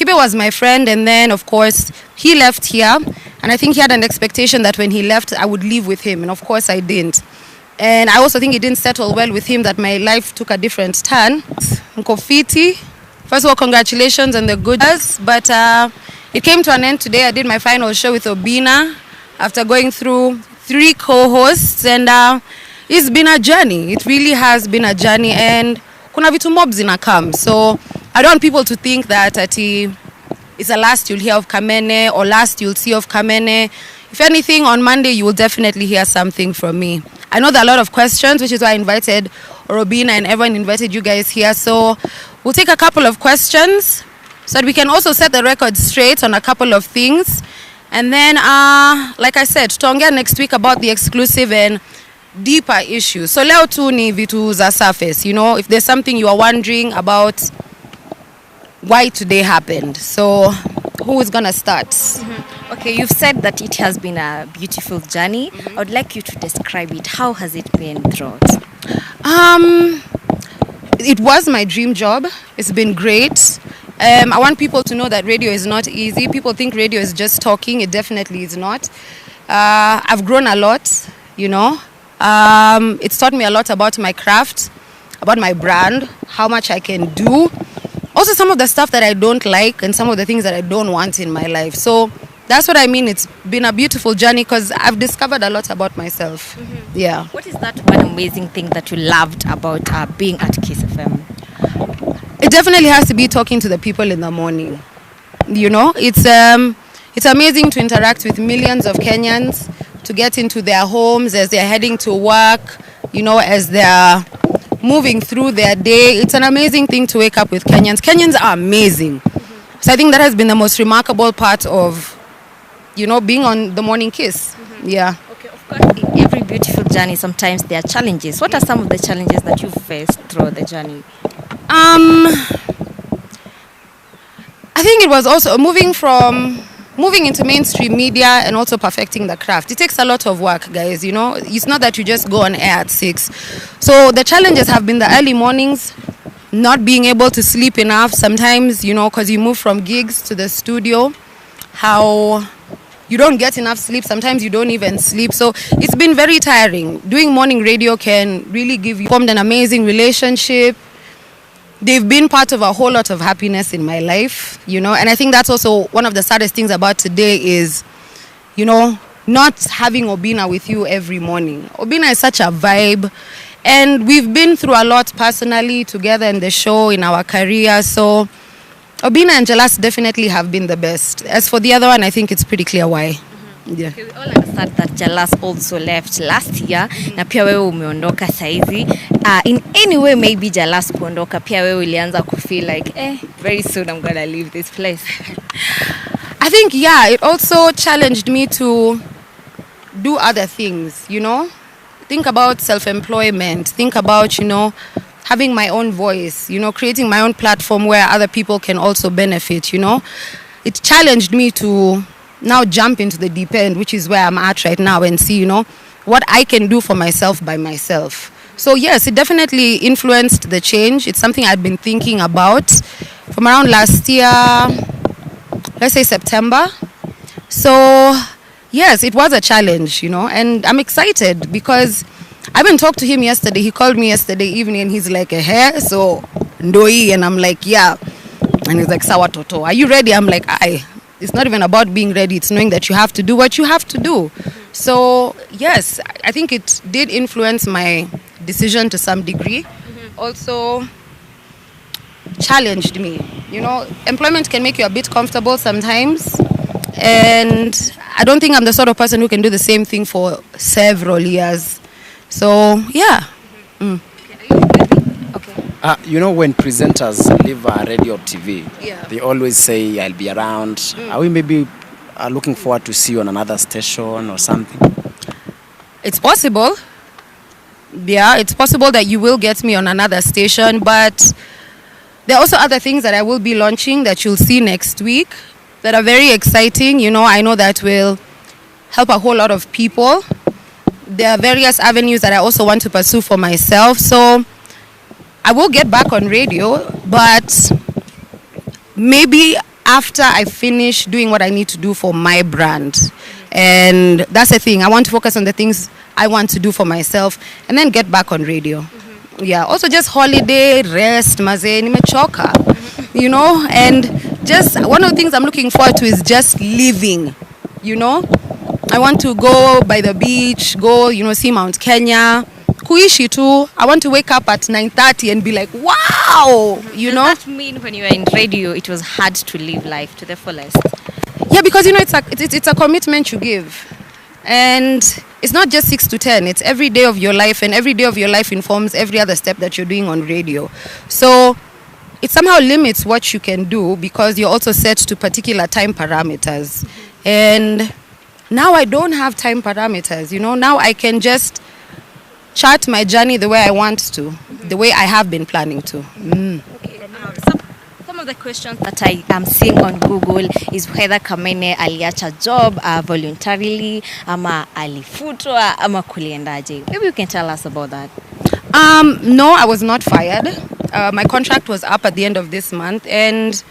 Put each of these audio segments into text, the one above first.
Kibe was my friend, and then of course he left here, and I think he had an expectation that when he left I would leave with him, and of course I didn't. And I also think it didn't settle well with him that my life took a different turn. Nkofiti, first of all, congratulations on the good news, but it came to an end today. I did my final show with Obina after going through 3 co-hosts, and it's been a journey. It really has been a journey, and kuna vitu mobs inakam. So I don't want people to think that it's the last you'll hear of Kamene or last you'll see of Kamene. If anything, on Monday you will definitely hear something from me. I know there are a lot of questions, which is why I invited Robina and everyone invited you guys here. So we'll take a couple of questions so that we can also set the record straight on a couple of things. And then, like I said, tutaongea next week about the exclusive and deeper issues. So leo tu ni vitu za surface, you know, if there's something you are wondering about why today happened. So who is gonna start? Okay, you've said that it has been a beautiful journey. I would like you to describe it. How has it been throughout? It was my dream job. It's been great. I want people to know that radio is not easy. People think radio is just talking. It definitely is not. I've grown a lot, you know. It's taught me a lot about my craft, about my brand, how much I can do. Also some of the stuff that I don't like and some of the things that I don't want in my life. So that's what I mean. It's been a beautiful journey because I've discovered a lot about myself. Yeah. What is that one amazing thing that you loved about being at Kiss FM? It definitely has to be talking to the people in the morning. You know, it's amazing to interact with millions of Kenyans, to get into their homes as they're heading to work, you know, as they're moving through their day. It's an amazing thing to wake up with Kenyans. Kenyans are amazing. So I think that has been the most remarkable part of, you know, being on the Morning Kiss. Yeah. Okay, of course, in every beautiful journey, sometimes there are challenges. What are some of the challenges that you've faced throughout the journey? I think it was also moving into mainstream media and also perfecting the craft. It takes a lot of work, guys, you know. It's not that you just go on air at 6. So the challenges have been the early mornings, not being able to sleep enough sometimes, you know, because you move from gigs to the studio, how you don't get enough sleep. Sometimes you don't even sleep. So it's been very tiring. Doing morning radio can really give you formed an amazing relationship. They've been part of a whole lot of happiness in my life, you know, and I think that's also one of the saddest things about today is, you know, not having Obina with you every morning. Obina is such a vibe, and we've been through a lot personally together in the show, in our career, so Obina and Jalas definitely have been the best. As for the other one, I think it's pretty clear why. Yeah. Okay, we all understand that Jalas also left last year na pia wewe umeondoka saizi. In any way maybe Jalas kuondoka pia wewe ulianza kufeel like very soon I'm gonna leave this place. I think it also challenged me to do other things, you know. Think about self-employment, think about, you know, having my own voice, you know, creating my own platform where other people can also benefit, you know. It challenged me to now jump into the deep end, which is where I'm at right now, and see, you know, what I can do for myself by myself. So yes, it definitely influenced the change. It's something I'd been thinking about from around last year, let's say September. So yes, it was a challenge, you know, and I'm excited because I even talked to him yesterday. He called me yesterday evening and he's like, so ndoi, and I'm like, yeah. And he's like, sawa toto, are you ready? I'm like, aye. It's not even about being ready. It's knowing that you have to do what you have to do. So, yes, I think it did influence my decision to some degree. Also challenged me. You know, employment can make you a bit comfortable sometimes. And I don't think I'm the sort of person who can do the same thing for several years. So, yeah. You know, when presenters leave radio or TV, they always say, I'll be around. Are we maybe looking forward to see you on another station or something? It's possible. Yeah, it's possible that you will get me on another station, but there are also other things that I will be launching that you'll see next week that are very exciting. You know, I know that will help a whole lot of people. There are various avenues that I also want to pursue for myself. So I will get back on radio, but maybe after I finish doing what I need to do for my brand. And that's the thing. I want to focus on the things I want to do for myself and then get back on radio. Yeah, also just holiday, rest, maze, nimechoka, you know, and just one of the things I'm looking forward to is just living, you know. I want to go by the beach, go, you know, see Mount Kenya, kuishi tu. I want to wake up at 9:30 and be like, wow, you know. Does that mean when you were in radio, it was hard to live life to the fullest? Yeah, because, you know, it's a commitment you give. And it's not just 6 to 10, it's every day of your life, and every day of your life informs every other step that you're doing on radio. So it somehow limits what you can do because you're also set to particular time parameters. And now I don't have time parameters, you know. Now I can just chart my journey the way I want to, the way I have been planning to. Okay. Some of the questions that I am seeing on Google is whether Kamene aliacha job voluntarily, ama alifutwa, ama kuliendaje. Maybe you can tell us about that. No, I was not fired. My contract was up at the end of this month, and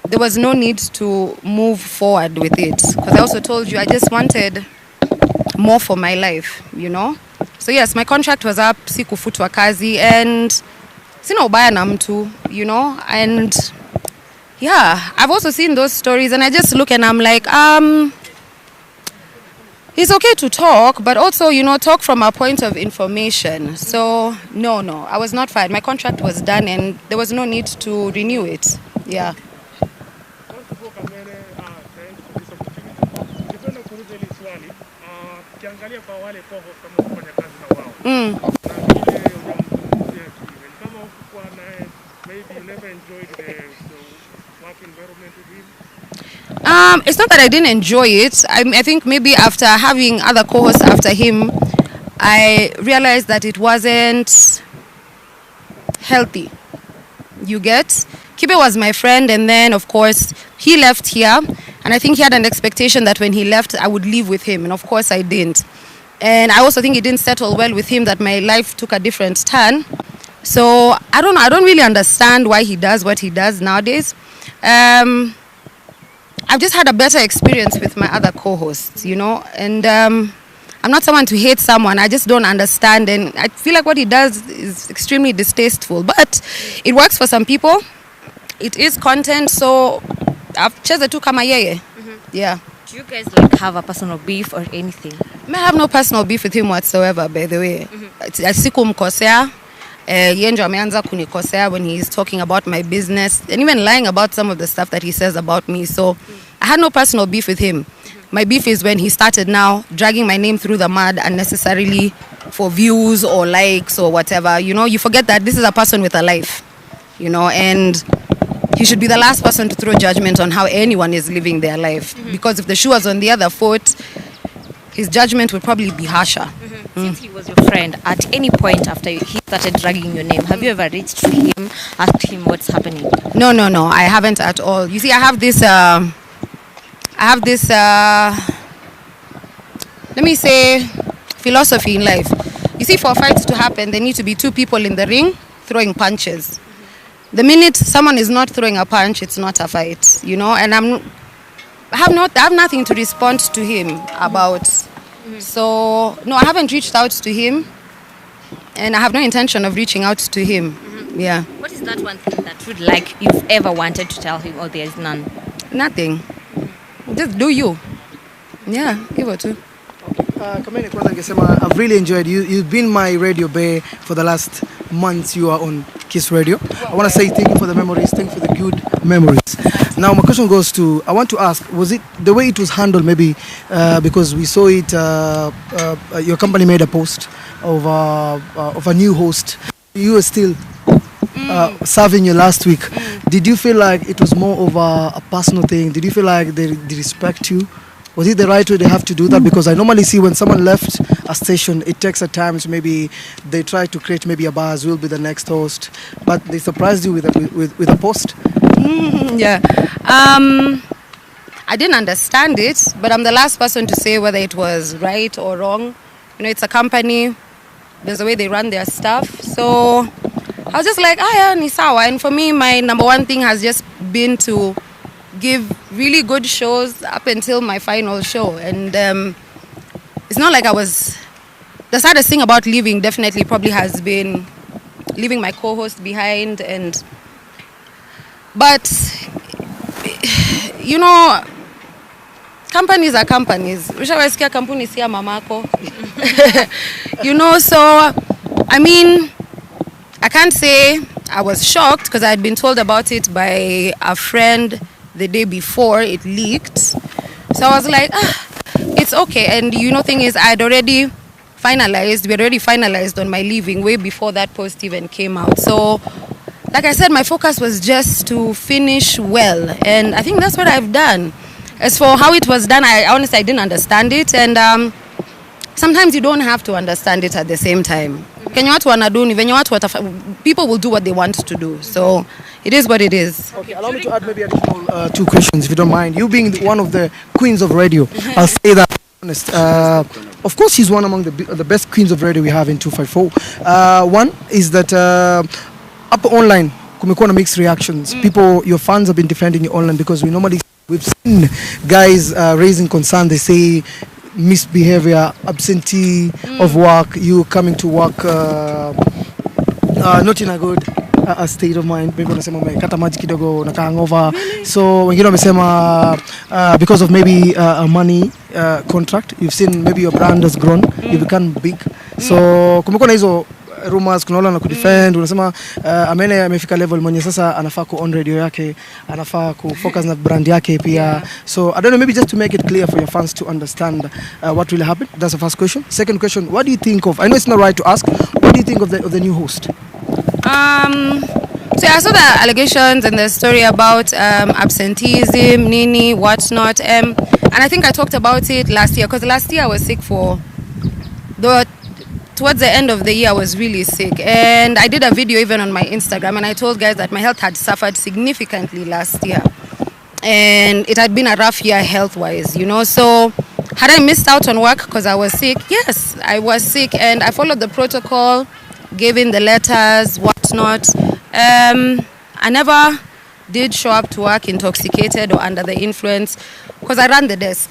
there was no need to move forward with it because I also told you I just wanted more for my life, you know. So yes, my contract was up, sikufutwa kazi, and sina ubaya na mtu, you know. And yeah, I've also seen those stories, and I just look and I'm like, it's okay to talk, but also, you know, talk from a point of information. So no, I was not fired. My contract was done, and there was no need to renew it. Yeah. It's not that I didn't enjoy it. I think maybe after having other co-hosts after him, I realized that it wasn't healthy. You get? Kibe was my friend, and then of course he left here, and I think he had an expectation that when he left I would leave with him, and of course I didn't. And I also think it didn't settle well with him that my life took a different turn. So I don't know. I don't really understand why he does what he does nowadays. I've just had a better experience with my other co-hosts, you know, and I'm not someone to hate someone. I just don't understand, and I feel like what he does is extremely distasteful, but it works for some people. It is content, so I've chosen to kama yeye. Yeah. Do you guys like have a personal beef or anything? I have no personal beef with him whatsoever, by the way. Sikumkosea. Yenjo ameanza kunikosea when he's talking about my business and even lying about some of the stuff that he says about me. So I had no personal beef with him. My beef is when he started now dragging my name through the mud unnecessarily for views or likes or whatever. You know, you forget that this is a person with a life, you know, and he should be the last person to throw judgment on how anyone is living their life. Because if the shoe was on the other foot, his judgment would probably be harsher. Since he was your friend, at any point after he started dragging your name, have you ever reached to him, asked him what's happening? No, I haven't at all. You see, I have this, let me say, philosophy in life. You see, for a fight to happen, there need to be two people in the ring throwing punches. The minute someone is not throwing a punch, it's not a fight, you know. And I have nothing to respond to him about. So no, I haven't reached out to him, and I have no intention of reaching out to him. Yeah. What is that one thing that you'd like you've ever wanted to tell him, or there is none? Nothing. Just do you. Yeah, hivyo tu. Kamene, kwanza ningesema I've really enjoyed you. You've been my radio bay for the last months you are on Kiss Radio. I want to say thank you for the memories, thank you for the good memories. Now my question goes to, I want to ask, was it the way it was handled maybe because we saw it, your company made a post of a new host. You were still serving you last week. Did you feel like it was more of a personal thing? Did you feel like they respect you? Was it the right way they have to do that? Because I normally see when someone left a station, it takes a time to maybe they try to create maybe a buzz, will be the next host. But they surprised you with a post? Yeah. I didn't understand it, but I'm the last person to say whether it was right or wrong. You know, it's a company. There's a way they run their stuff. So I was just like, yeah, ni sawa. And for me, my number one thing has just been to give really good shows up until my final show. And it's not like I was... The saddest thing about leaving definitely probably has been leaving my co-host behind. But, you know, companies are companies. Ushawasikia kampuni siya mamako. You know, so, I mean, I can't say I was shocked because I had been told about it by a friend the day before it leaked. So I was like, it's okay. And you know, thing is, we had already finalized on my leaving way before that post even came out. So, like I said, my focus was just to finish well. And I think that's what I've done. As for how it was done, I honestly didn't understand it. And sometimes you don't have to understand it at the same time. People will do what they want to do. So it is what it is. Okay, allow me to add maybe additional 2 questions, if you don't mind. You being one of the queens of radio, I'll say that. Honest. Of course, she's one among the best queens of radio we have in 254. One is that up online, kumekuwa na mixed reactions. People, your fans have been defending you online because we've seen guys raising concern. They say misbehavior, absentee of work, you coming to work not in a good a state of mind. Maybe unasema umekata maji kidogo na hangover. So wengine wamesema because of maybe a money contract, you've seen maybe your brand has grown, you become big. So kumekuwa na hizo rumors, kuna wale na kudefend, unasema Kamene amefika level mwenye sasa anafaa ku on radio yake, anafaa ku focus na brand yake pia. So I don't know, maybe just to make it clear for your fans to understand what really happened. That's the first question. Second question, what do you think of, I know it's not right to ask, what do you think of the new host? So I saw the allegations and the story about absenteeism, nini, whatnot, and I think I talked about it last year, because last year I was sick towards the end of the year I was really sick, and I did a video even on my Instagram, and I told guys that my health had suffered significantly last year, and it had been a rough year health-wise, you know. So had I missed out on work because I was sick? Yes, I was sick, and I followed the protocol, gave in the letters, whatnot. I never did show up to work intoxicated or under the influence because I ran the desk.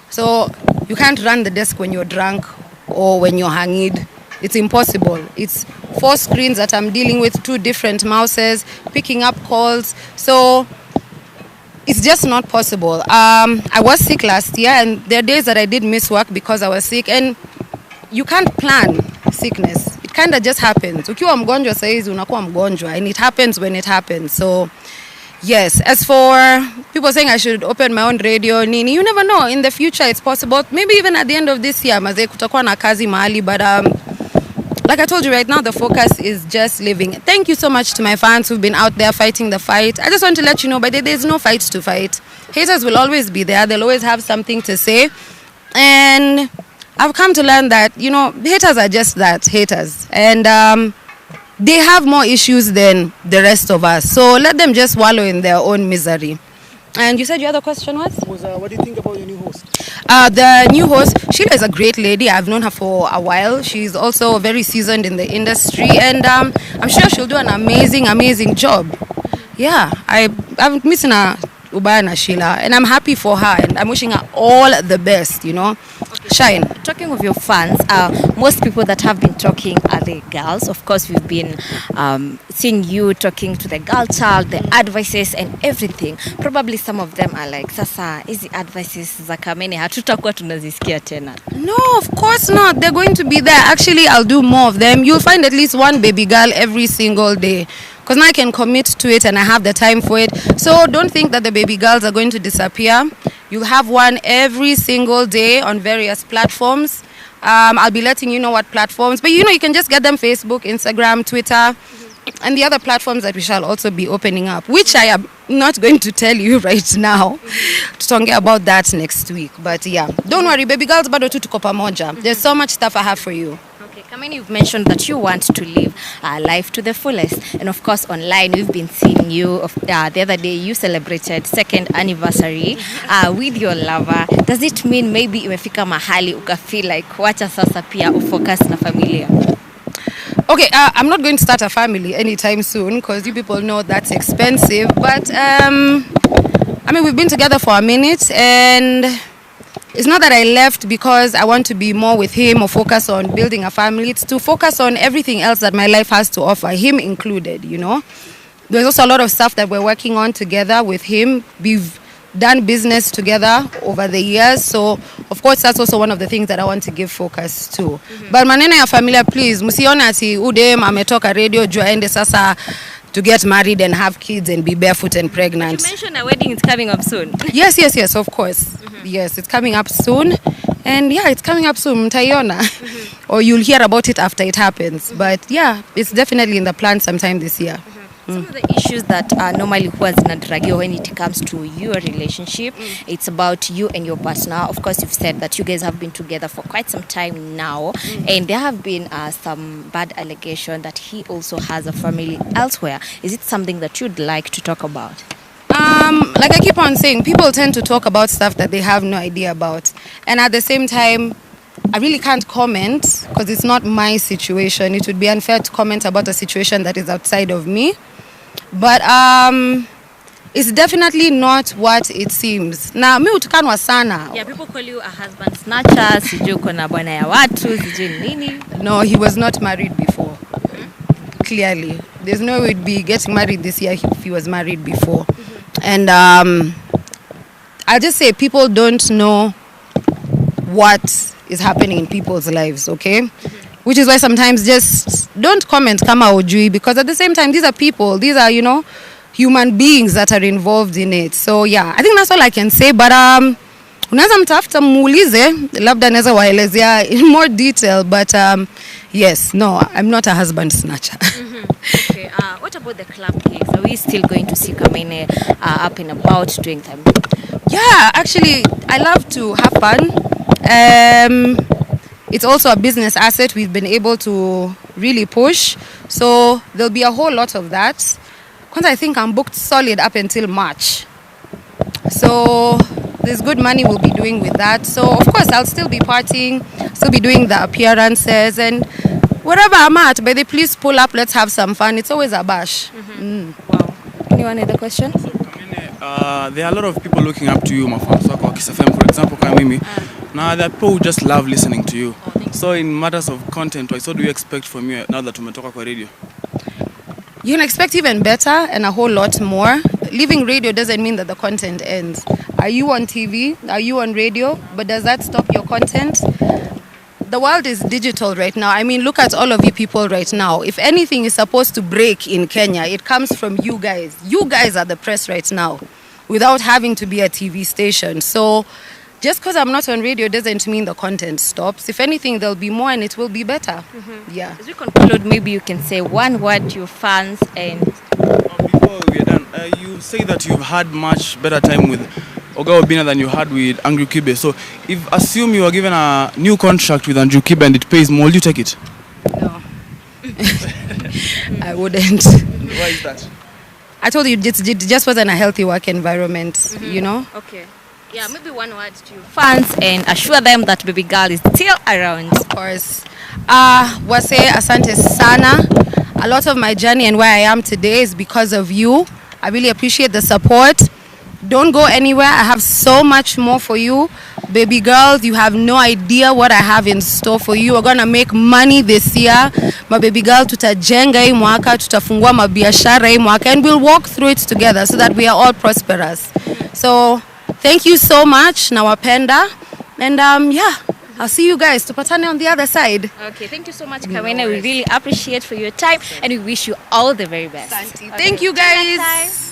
So you can't run the desk when you're drunk or when you're hanged. It's impossible. It's 4 screens that I'm dealing with, 2 different mouses, picking up calls. So it's just not possible. I was sick last year, and there are days that I did miss work because I was sick, and you can't plan sickness. It kind of just happens. Ukiwa mgonjwa saizi unakuwa mgonjwa, and it happens when it happens. So yes, as for people saying I should open my own radio nini, you never know, in the future it's possible, maybe even at the end of this year maze kutakuwa na kazi mahali, but like I told you, right now the focus is just living. Thank you so much to my fans who've been out there fighting the fight. I just want to let you know, but there's no fight to fight. Haters will always be there. They'll always have something to say, and I've come to learn that, you know, haters are just that, haters. And they have more issues than the rest of us. So let them just wallow in their own misery. And you said your other question was? What do you think about your new host? The new host, Sheila is a great lady. I've known her for a while. She's also very seasoned in the industry. And I'm sure she'll do an amazing job. Yeah, I'm missing her. Ubaya Sheila, and I'm happy for her, and I'm wishing her all the best, you know. Okay. Shine. Talking of your fans, most people that have been talking are the girls. Of course, we've been seeing you talking to the girl child, the advices and everything. Probably some of them are like, sasa, hizi advices za Kamene hatutakuwa tunazisikia tena. No, of course not. They're going to be there. Actually, I'll do more of them. You'll find at least one baby girl every single day, because now I can commit to it and I have the time for it. So don't think that the baby girls are going to disappear. You'll have one every single day on various platforms. I'll be letting you know what platforms. But you know, you can just get them Facebook, Instagram, Twitter, and the other platforms that we shall also be opening up, which I am not going to tell you right now. Tutaongea about that next week. But yeah, don't worry, baby girls, bado tu tuko pamoja. There's so much stuff I have for you. Kamene, you've mentioned that you want to live life to the fullest, and of course online we've been seeing you. The other day you celebrated 2nd anniversary with your lover. Does it mean maybe imefika mahali ukafeel like wacha sasa pia ufocus na familia? Okay, I'm not going to start a family anytime soon because you people know that's expensive, but I mean, we've been together for a minute, and it's not that I left because I want to be more with him or focus on building a family. It's to focus on everything else that my life has to offer, him included, you know. There's also a lot of stuff that we're working on together with him. We've done business together over the years, so of course that's also one of the things that I want to give focus to. But maneno ya familia, please msione ati udem ametoka radio juu aende sasa to get married and have kids and be barefoot and pregnant. You mentioned a wedding is coming up soon. Yes, of course. Yes, it's coming up soon. And yeah, it's coming up soon, mtaiona. Or you'll hear about it after it happens. But yeah, it's definitely in the plan sometime this year. Some of the issues that normally huwa zinadragiwa when it comes to your relationship, it's about you and your partner. Of course, you've said that you guys have been together for quite some time now, and there have been some bad allegation that he also has a family elsewhere. Is it something that you'd like to talk about? Like I keep on saying, people tend to talk about stuff that they have no idea about. And at the same time, I really can't comment because it's not my situation. It would be unfair to comment about a situation that is outside of me. But it's definitely not what it seems. Na mi utukanwa sana. Yeah, people call you a husband snatcher, sijui uko na bwana ya watu, sijui nini. No, he was not married before. Clearly. There's no way we'd be getting married this year if he was married before. And I'll just say people don't know what is happening in people's lives, okay? Which is why sometimes just don't comment kama ujui, because at the same time, these are people, these are, you know, human beings that are involved in it. So yeah, I think that's all I can say, but unaweza mtafuta muulize, labda naweza waelezea in more detail, but yes, no, I'm not a husband snatcher. Okay, what about the club gigs? Are we still going to see Kamene up and about doing them? Yeah, actually, I love to have fun. It's also a business asset we've been able to really push. So there'll be a whole lot of that. Because I think I'm booked solid up until March. So there's good money we'll be doing with that. So of course I'll still be partying, still be doing the appearances, and wherever I'm at, baby, please pull up, let's have some fun. It's always a bash. Wow. Anyone other question? So, Kamene, there are a lot of people looking up to you, mafans wako wa Kiss FM, for example, kama mimi. Now, there are people who just love listening to you. So, in matters of content, what do you expect from you now that umetoka kwa radio? You can expect even better and a whole lot more. Leaving radio doesn't mean that the content ends. Are you on TV? Are you on radio? But does that stop your content? The world is digital right now. I mean, look at all of you people right now. If anything is supposed to break in Kenya, it comes from you guys. You guys are the press right now, without having to be a TV station. So just because I'm not on radio doesn't mean the content stops. If anything, there'll be more and it will be better. Yeah. As we conclude, maybe you can say one word to your fans and... Before we are done, you say that you've had much better time with Oga Obina than you had with Andrew Kibe. So, if assume you are given a new contract with Andrew Kibe and it pays more, will you take it? No. I wouldn't. Why is that? I told you it just wasn't a healthy work environment, you know? Okay. Yeah, maybe one word to your fans and assure them that baby girl is still around. Of course. Wase asante sana. A lot of my journey and where I am today is because of you. I really appreciate the support. Don't go anywhere. I have so much more for you. Baby girls, you have no idea what I have in store for you. We're going to make money this year. My baby girl, tutajenga hii mwaka, tutafungua mabiashara hii mwaka, and we'll walk through it together so that we are all prosperous. So, thank you so much, nawapenda. And yeah, I'll see you guys. Tupatane on the other side. Okay, thank you so much, Kamene. We really appreciate for your time and we wish you all the very best. Thank you guys.